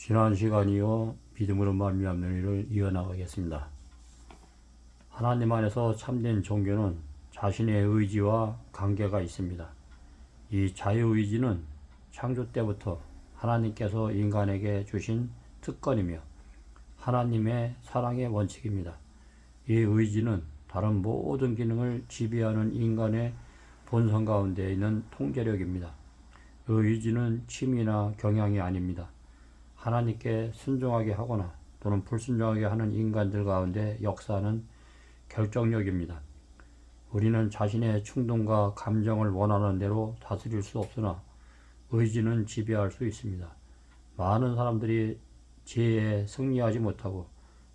지난 시간 이어 믿음으로 말미암는 일을 이어나가겠습니다. 하나님 안에서 참된 종교는 자신의 의지와 관계가 있습니다. 이 자유의지는 창조 때부터 하나님께서 인간에게 주신 특권이며 하나님의 사랑의 원칙입니다. 이 의지는 다른 모든 기능을 지배하는 인간의 본성 가운데 있는 통제력입니다. 의지는 취미나 경향이 아닙니다. 하나님께 순종하게 하거나 또는 불순종하게 하는 인간들 가운데 역사하는 결정력입니다. 우리는 자신의 충동과 감정을 원하는 대로 다스릴 수 없으나 의지는 지배할 수 있습니다. 많은 사람들이 지혜에 승리하지 못하고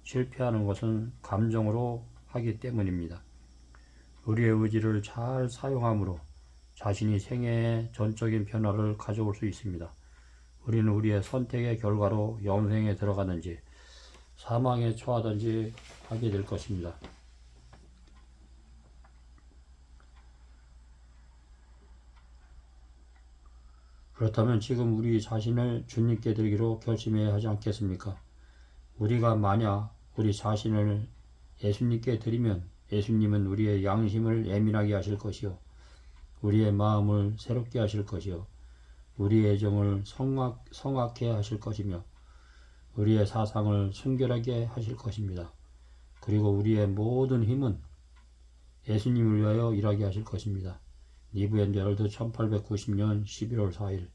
실패하는 것은 감정으로 하기 때문입니다. 우리의 의지를 잘 사용함으로 자신이 생애에 전적인 변화를 가져올 수 있습니다. 우리는 우리의 선택의 결과로 영생에 들어가든지 사망에 처하든지 하게 될 것입니다. 그렇다면 지금 우리 자신을 주님께 드리기로 결심해야 하지 않겠습니까? 우리가 만약 우리 자신을 예수님께 드리면 예수님은 우리의 양심을 예민하게 하실 것이요 우리의 마음을 새롭게 하실 것이요 우리의 애정을 성악케 하실 것이며 우리의 사상을 순결하게 하실 것입니다. 그리고 우리의 모든 힘은 예수님을 위하여 일하게 하실 것입니다. 니브엔데럴드 1890년 11월 4일.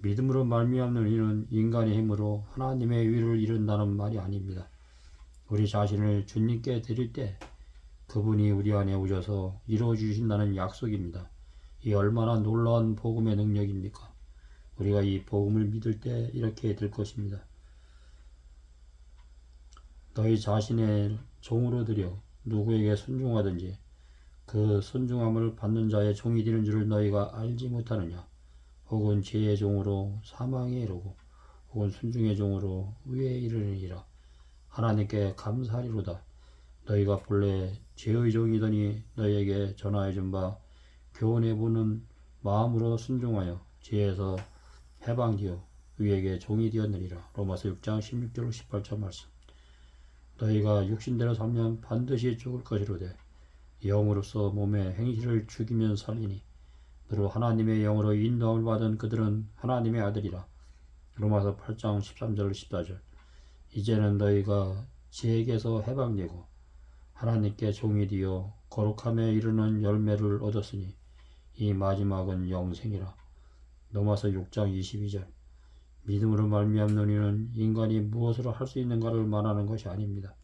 믿음으로 말미암는 이는 인간의 힘으로 하나님의 위를 이룬다는 말이 아닙니다. 우리 자신을 주님께 드릴 때 그분이 우리 안에 오셔서 이루어주신다는 약속입니다. 이 얼마나 놀라운 복음의 능력입니까? 우리가 이 복음을 믿을 때 이렇게 될 것입니다. 너희 자신의 종으로 드려 누구에게 순종하든지 그 순종함을 받는 자의 종이 되는 줄을 너희가 알지 못하느냐? 혹은 죄의 종으로 사망에 이르고 혹은 순종의 종으로 의에 이르느니라. 하나님께 감사하리로다. 너희가 본래 죄의 종이더니 너희에게 전하여 준 바 교훈해 보는 마음으로 순종하여 죄에서 해방되어 의에게 종이 되었느니라. 로마서 6장 16절 18절 말씀. 너희가 육신대로 살면 반드시 죽을 것이로되 영으로서 몸의 행실을 죽이면 살리니 너로 하나님의 영으로 인도함을 받은 그들은 하나님의 아들이라. 로마서 8장 13절 14절. 이제는 너희가 죄에게서 해방되고 하나님께 종이 되어 거룩함에 이르는 열매를 얻었으니 이 마지막은 영생이라. 로마서 6장 22절. 믿음으로 말미암는 이는 인간이 무엇을 할 수 있는가를 말하는 것이 아닙니다.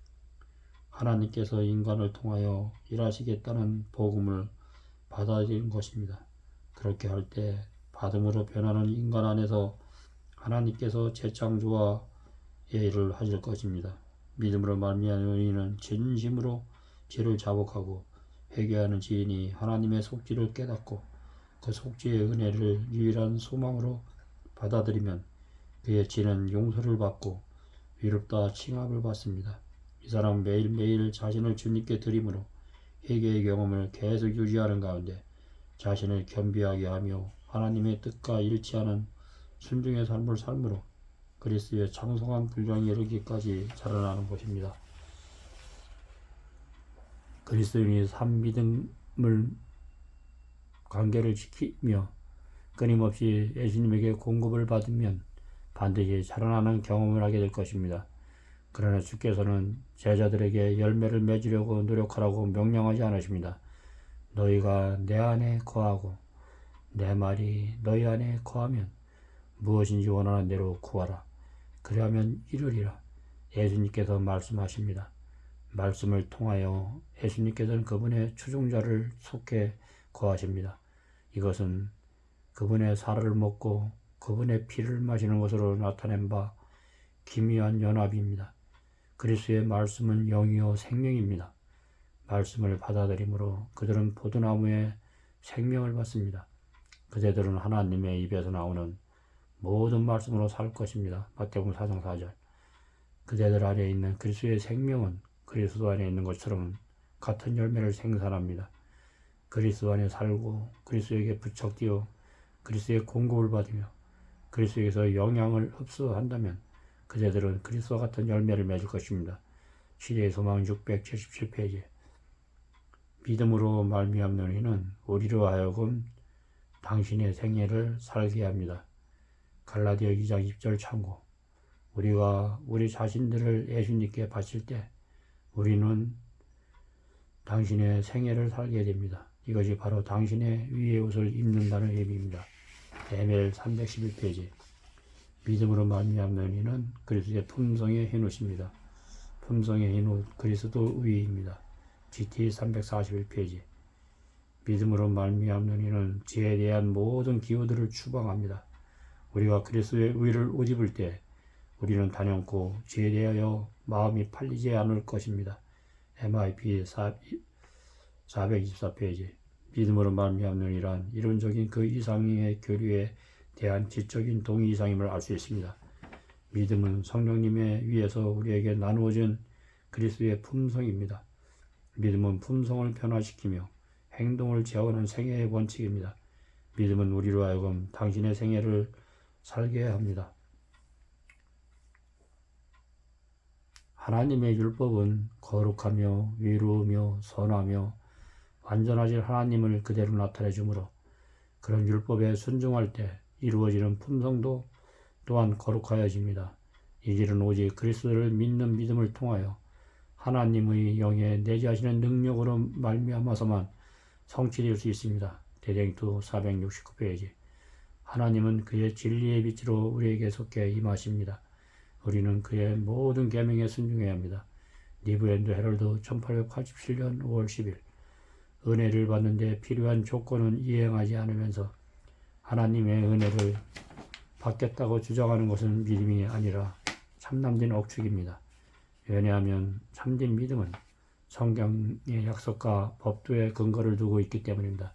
하나님께서 인간을 통하여 일하시겠다는 복음을 받아들이는 것입니다. 그렇게 할 때 받음으로 변하는 인간 안에서 하나님께서 재창조와 일을 하실 것입니다. 믿음으로 말미암는 이는 진심으로 죄를 자복하고 회개하는 지인이 하나님의 속죄를 깨닫고 그 속죄의 은혜를 유일한 소망으로 받아들이면 그의 죄는 용서를 받고 위롭다 칭함을 받습니다. 이 사람은 매일매일 자신을 주님께 드림으로 회개의 경험을 계속 유지하는 가운데 자신을 겸비하게 하며 하나님의 뜻과 일치하는 순종의 삶을 삶으로 그리스도의 장성한 분량에 이르기까지 자라나는 것입니다. 그리스도인이 산 믿음을 관계를 지키며 끊임없이 예수님에게 공급을 받으면 반드시 자라나는 경험을 하게 될 것입니다. 그러나 주께서는 제자들에게 열매를 맺으려고 노력하라고 명령하지 않으십니다. 너희가 내 안에 거하고 내 말이 너희 안에 거하면 무엇인지 원하는 대로 구하라. 그리하면 이루리라. 예수님께서 말씀하십니다. 말씀을 통하여 예수님께서는 그분의 추종자를 속해 거하십니다. 이것은 그분의 살을 먹고 그분의 피를 마시는 것으로 나타낸 바 기묘한 연합입니다. 그리스도의 말씀은 영이요 생명입니다. 말씀을 받아들이므로 그들은 포도나무의 생명을 받습니다. 그대들은 하나님의 입에서 나오는 모든 말씀으로 살 것입니다. 마태복음 4장 4절. 그대들 안에 있는 그리스도의 생명은 그리스도 안에 있는 것처럼 같은 열매를 생산합니다. 그리스도 안에 살고 그리스도에게 부착되어 그리스도의 공급을 받으며 그리스도에게서 영향을 흡수한다면 그대들은 그리스도와 같은 열매를 맺을 것입니다. 시대의 소망 677페이지. 믿음으로 말미암는 이는 우리로 하여금 당신의 생애를 살게 합니다. 갈라디아 2장 20절 참고. 우리가 우리 자신들을 예수님께 바칠 때 우리는 당신의 생애를 살게 됩니다. 이것이 바로 당신의 위의 옷을 입는다는 의미입니다. 에멜 311페이지. 믿음으로 말미암는 이는 그리스도의 품성의 흰옷입니다. 품성의 흰옷 그리스도 의입니다. GT 341페이지. 믿음으로 말미암는 이는 지혜에 대한 모든 기호들을 추방합니다. 우리가 그리스도의 의를 옷 입을 때 우리는 단연코 지혜에 대하여 마음이 팔리지 않을 것입니다. MIP 424페이지. 믿음으로 말미암는 이란 이론적인 그 이상의 교류에 대한 지적인 동의 이상임을 알 수 있습니다. 믿음은 성령님의 위에서 우리에게 나누어진 그리스도의 품성입니다. 믿음은 품성을 변화시키며 행동을 재현하는 생애의 원칙입니다. 믿음은 우리로 하여금 당신의 생애를 살게 합니다. 하나님의 율법은 거룩하며 위로우며 선하며 완전하신 하나님을 그대로 나타내 주므로 그런 율법에 순종할 때 이루어지는 품성도 또한 거룩하여집니다. 이 길은 오직 그리스도를 믿는 믿음을 통하여 하나님의 영에 내재하시는 능력으로 말미암아서만 성취될 수 있습니다. 대댕투 469페이지. 하나님은 그의 진리의 빛으로 우리에게 속해 임하십니다. 우리는 그의 모든 계명에 순종해야 합니다. 리브앤드 헤럴드 1887년 5월 10일. 은혜를 받는 데 필요한 조건은 이행하지 않으면서 하나님의 은혜를 받겠다고 주장하는 것은 믿음이 아니라 참남진 억측입니다. 왜냐하면 참된 믿음은 성경의 약속과 법도의 근거를 두고 있기 때문입니다.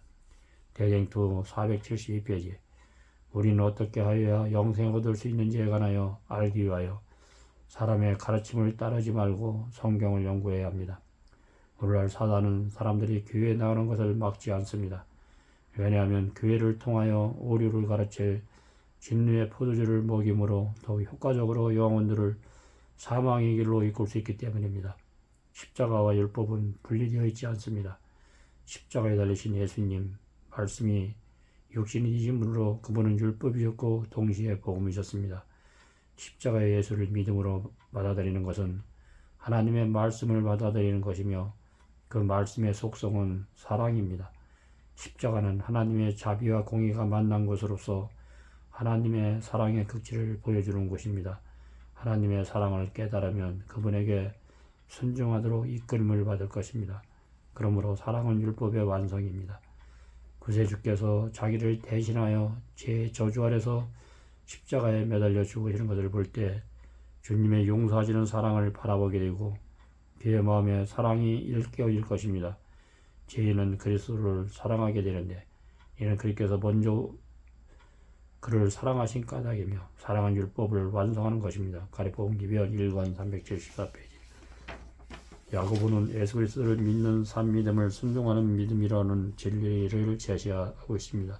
대쟁투 472페이지. 우리는 어떻게 하여야 영생을 얻을 수 있는지에 관하여 알기 위하여 사람의 가르침을 따르지 말고 성경을 연구해야 합니다. 오늘날 사단은 사람들이 교회에 나가는 것을 막지 않습니다. 왜냐하면 교회를 통하여 오류를 가르칠 진리의 포도주를 먹임으로 더욱 효과적으로 영혼들을 사망의 길로 이끌 수 있기 때문입니다. 십자가와 율법은 분리되어 있지 않습니다. 십자가에 달리신 예수님 말씀이 육신이 되신 분으로 그분은 율법이셨고 동시에 복음이셨습니다. 십자가의 예수를 믿음으로 받아들이는 것은 하나님의 말씀을 받아들이는 것이며 그 말씀의 속성은 사랑입니다. 십자가는 하나님의 자비와 공의가 만난 것으로서 하나님의 사랑의 극치를 보여주는 곳입니다. 하나님의 사랑을 깨달으면 그분에게 순종하도록 이끌림을 받을 것입니다. 그러므로 사랑은 율법의 완성입니다. 구세주께서 자기를 대신하여 제 저주 아래서 십자가에 매달려 죽으시는 것을 볼 때 주님의 용서하시는 사랑을 바라보게 되고 그의 마음에 사랑이 일깨어질 것입니다. 죄인은 그리스도를 사랑하게 되는데 이는 그리스도께서 먼저 그를 사랑하신 까닭이며 사랑한 율법을 완성하는 것입니다. 가리복음 기변 1권 374페이지. 야고보는 예수 그리스도를 믿는 산 믿음을 순종하는 믿음이라는 진리를 제시하고 있습니다.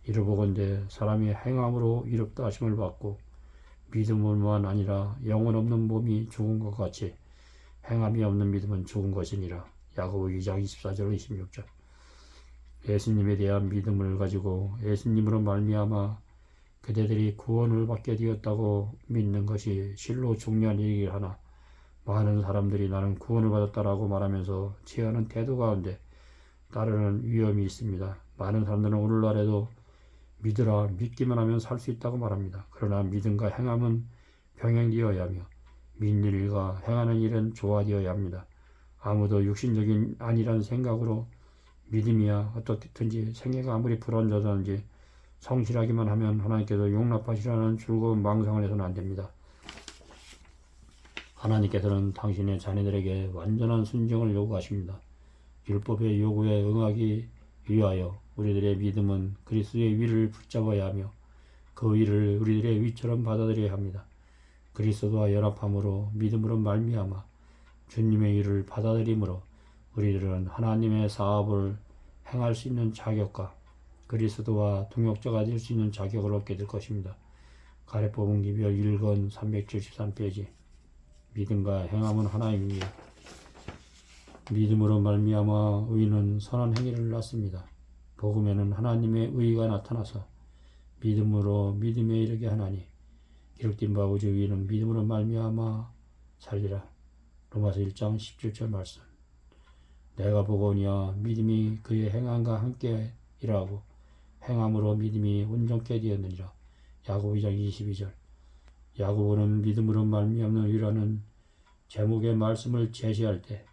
이를 보건대 사람이 행함으로 이롭다 하심을 받고 믿음으로만 아니라 영혼 없는 몸이 죽은 것 같이 행함이 없는 믿음은 죽은 것이니라. 야고보 2장 24절 26절. 예수님에 대한 믿음을 가지고 예수님으로 말미암아 그대들이 구원을 받게 되었다고 믿는 것이 실로 중요한 일이긴 하나 많은 사람들이 나는 구원을 받았다라고 말하면서 취하는 태도 가운데 따르는 위험이 있습니다. 많은 사람들은 오늘날에도 믿으라 믿기만 하면 살 수 있다고 말합니다. 그러나 믿음과 행함은 병행되어야 하며 믿는 일과 행하는 일은 조화되어야 합니다. 아무도 육신적인 아니란 생각으로 믿음이야 어떻든지 생애가 아무리 불안정하든지 성실하기만 하면 하나님께서 용납하시라는 즐거운 망상을 해서는 안 됩니다. 하나님께서는 당신의 자녀들에게 완전한 순종을 요구하십니다. 율법의 요구에 응하기 위하여 우리들의 믿음은 그리스도의 위를 붙잡아야 하며 그 위를 우리들의 위처럼 받아들여야 합니다. 그리스도와 연합함으로 믿음으로 말미암아 주님의 일을 받아들이므로 우리들은 하나님의 사업을 행할 수 있는 자격과 그리스도와 동역자가 될 수 있는 자격을 얻게 될 것입니다. 가래법은 기별 1권 373페이지. 믿음과 행함은 하나입니다. 믿음으로 말미암아 의인은 선한 행위를 낳습니다. 복음에는 하나님의 의가 나타나서 믿음으로 믿음에 이르게 하나니 기록된 바 오직 의인은 믿음으로 말미암아 살리라. 로마서 1장 17절 말씀. 내가 보거니와 믿음이 그의 행함과 함께 일하고 행함으로 믿음이 온전케 되었느니라. 야고보 2장 22절. 야고보는 믿음으로 말미암는 의라는 제목의 말씀을 제시할 때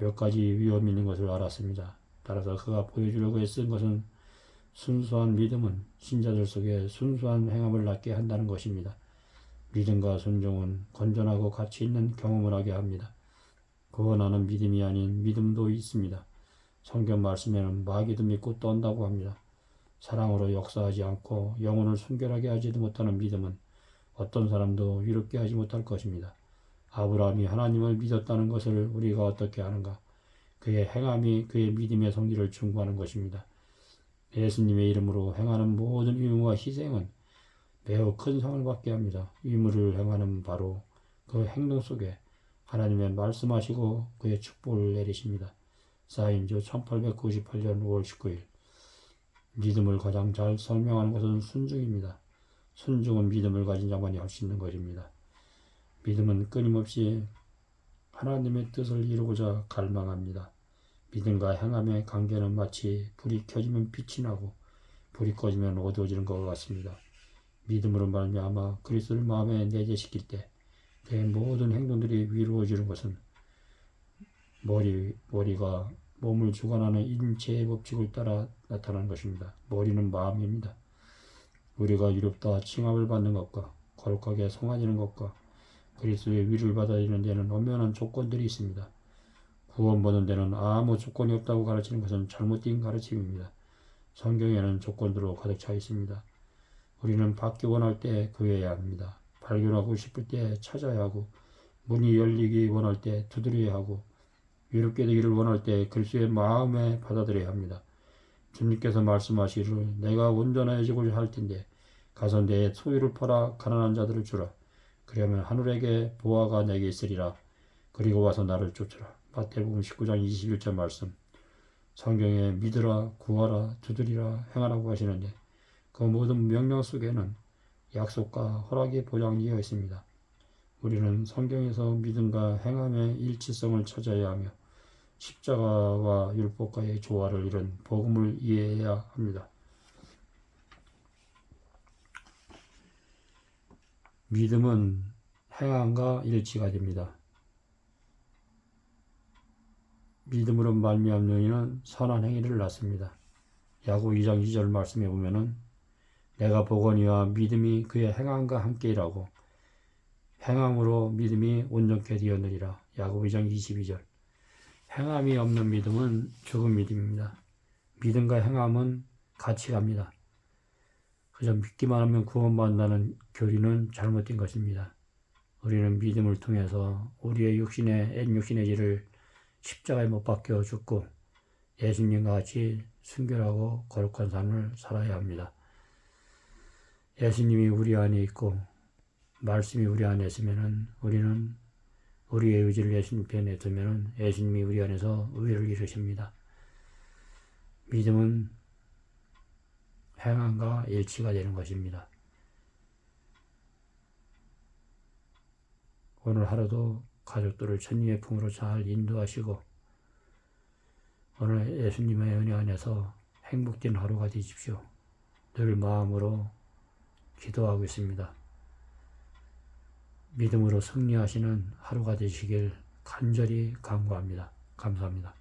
몇 가지 위험이 있는 것을 알았습니다. 따라서 그가 보여주려고 애쓴 것은 순수한 믿음은 신자들 속에 순수한 행함을 낳게 한다는 것입니다. 믿음과 순종은 건전하고 가치 있는 경험을 하게 합니다. 구원하는 믿음이 아닌 믿음도 있습니다. 성경 말씀에는 마귀도 믿고 떤다고 합니다. 사랑으로 역사하지 않고 영혼을 순결하게 하지도 못하는 믿음은 어떤 사람도 위롭게 하지 못할 것입니다. 아브라함이 하나님을 믿었다는 것을 우리가 어떻게 아는가? 그의 행함이 그의 믿음의 성질을 증거하는 것입니다. 예수님의 이름으로 행하는 모든 의무와 희생은 매우 큰 상을 받게 합니다. 의무를 행하는 바로 그 행동 속에 하나님의 말씀하시고 그의 축복을 내리십니다. 사인주 1898년 5월 19일. 믿음을 가장 잘 설명하는 것은 순종입니다. 순종은 믿음을 가진 자만이 할 수 있는 것입니다. 믿음은 끊임없이 하나님의 뜻을 이루고자 갈망합니다. 믿음과 행함의 관계는 마치 불이 켜지면 빛이 나고 불이 꺼지면 어두워지는 것과 같습니다. 믿음으로 말미암아 그리스도를 마음에 내재시킬 때 그의 모든 행동들이 이루어지는 것은 머리가 몸을 주관하는 인체의 법칙을 따라 나타나는 것입니다. 머리는 마음입니다. 우리가 이롭다 칭함을 받는 것과 거룩하게 성화되는 것과 그리스도의 위를 받아들이는 데는 엄연한 조건들이 있습니다. 구원받는 데는 아무 조건이 없다고 가르치는 것은 잘못된 가르침입니다. 성경에는 조건들로 가득 차 있습니다. 우리는 받기 원할 때 구해야 합니다. 발견하고 싶을 때 찾아야 하고 문이 열리기 원할 때 두드려야 하고 위롭게 되기를 원할 때 그리스도의 마음에 받아들여야 합니다. 주님께서 말씀하시기를 내가 온전해지고자 할 텐데 가서 내 소유를 팔아 가난한 자들을 주라. 그러면 하늘에게 보화가 내게 있으리라. 그리고 와서 나를 쫓으라. 마태복음 19장 21절 말씀. 성경에 믿으라, 구하라, 두드리라, 행하라고 하시는데 그 모든 명령 속에는 약속과 허락이 보장되어 있습니다. 우리는 성경에서 믿음과 행함의 일치성을 찾아야 하며 십자가와 율법과의 조화를 이룬 복음을 이해해야 합니다. 믿음은 행함과 일치가 됩니다. 믿음으로 말미암는 이는 선한 행위를 낳습니다. 야고보 2장 2절 말씀에 보면은 내가 보거니와 믿음이 그의 행함과 함께 일하고 행함으로 믿음이 온전케 되었느니라. 야고보 2장 22절. 행함이 없는 믿음은 죽은 믿음입니다. 믿음과 행함은 같이 갑니다. 그저 믿기만 하면 구원받는다는 교리는 잘못된 것입니다. 우리는 믿음을 통해서 우리의 옛육신의 죄를 십자가에 못 박혀 죽고 예수님과 같이 순결하고 거룩한 삶을 살아야 합니다. 예수님이 우리 안에 있고 말씀이 우리 안에 있으면 우리는 우리의 의지를 예수님께 내두면 예수님이 우리 안에서 의를 이루십니다. 믿음은 행함과 일치가 되는 것입니다. 오늘 하루도 가족들을 천리의 품으로 잘 인도하시고 오늘 예수님의 은혜 안에서 행복된 하루가 되십시오. 늘 마음으로 기도하고 있습니다. 믿음으로 승리하시는 하루가 되시길 간절히 간구합니다. 감사합니다.